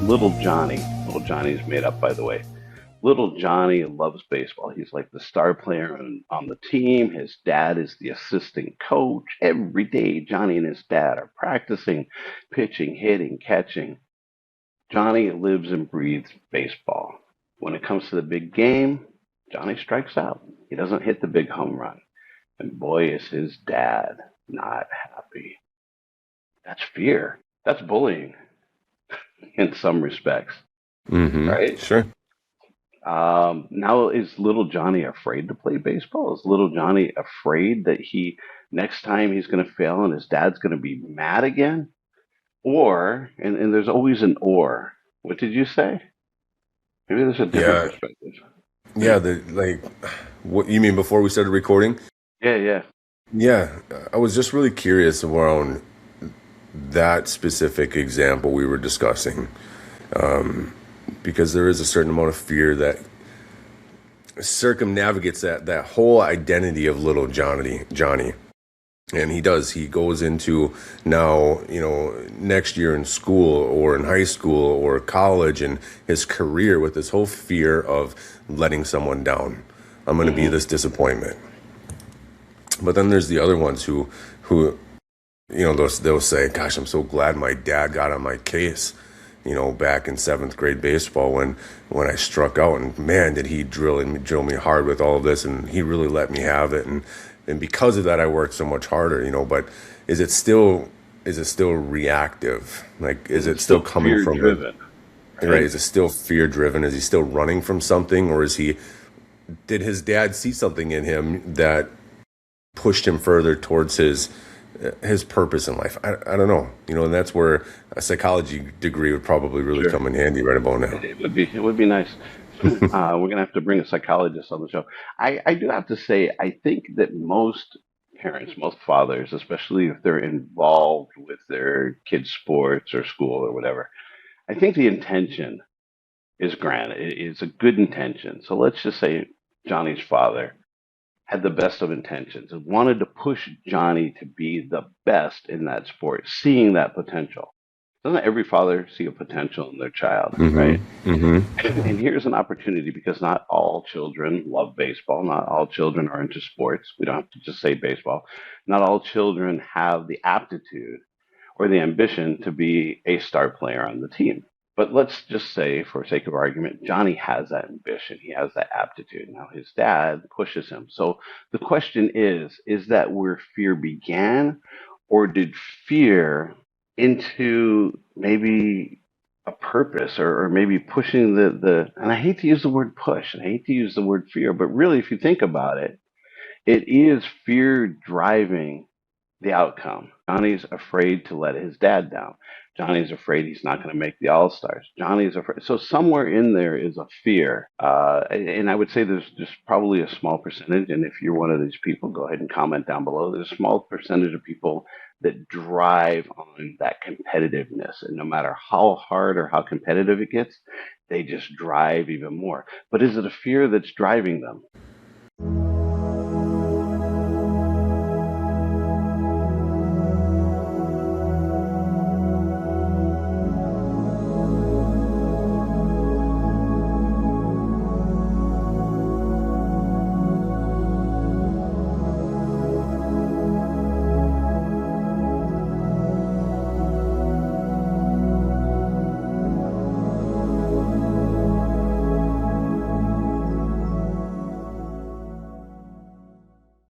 little Johnny. Little Johnny's made up, by the way. Little Johnny loves baseball. He's like the star player on the team. His dad is the assistant coach. Every day, Johnny and his dad are practicing pitching, hitting, catching. Johnny lives and breathes baseball. When it comes to the big game, Johnny strikes out. He doesn't hit the big home run. And boy, is his dad not happy. That's fear. That's bullying in some respects, right? Sure. Now, is little Johnny afraid to play baseball? Is little Johnny afraid that next time he's going to fail and his dad's going to be mad again? Or, and there's always an or. What did you say? Maybe there's a different Yeah. perspective. Yeah. What you mean before we started recording? Yeah, yeah. Yeah. I was just really curious around that specific example we were discussing, because there is a certain amount of fear that circumnavigates that whole identity of little Johnny. And he goes into now, next year in school or in high school or college and his career with this whole fear of letting someone down. I'm going to be Hmm. this disappointment. But then there's the other ones who, they'll say, gosh, I'm so glad my dad got on my case, back in seventh grade baseball when I struck out, and man, did he drill me hard with all of this, and he really let me have it. And because of that, I worked so much harder, but is it still reactive? Like, is it It's still still coming fear from driven, right? right? Is it still fear driven? Is he still running from something, or did his dad see something in him that pushed him further towards his purpose in life? I don't know, and that's where a psychology degree would probably really Sure. come in handy right about now. It would be nice. We're gonna have to bring a psychologist on the show. I do have to say, I think that most parents, most fathers, especially if they're involved with their kids' sports or school or whatever, I think the intention is grand. It's a good intention. So let's just say Johnny's father had the best of intentions and wanted to push Johnny to be the best in that sport, seeing that potential. Doesn't every father see a potential in their child, right? And here's an opportunity because not all children love baseball. Not all children are into sports. We don't have to just say baseball. Not all children have the aptitude or the ambition to be a star player on the team. But let's just say, for sake of argument, Johnny has that ambition. He has that aptitude. Now his dad pushes him. So the question is that where fear began, or did fear into maybe a purpose, or maybe pushing and I hate to use the word push and I hate to use the word fear, but really if you think about it, it is fear driving the outcome. Johnny's afraid to let his dad down. Johnny's afraid he's not going to make the All Stars. Johnny's afraid. So somewhere in there is a fear, and I would say there's just probably a small percentage. And if you're one of these people, go ahead and comment down below. There's a small percentage of people that drive on that competitiveness, and no matter how hard or how competitive it gets, they just drive even more. But is it a fear that's driving them?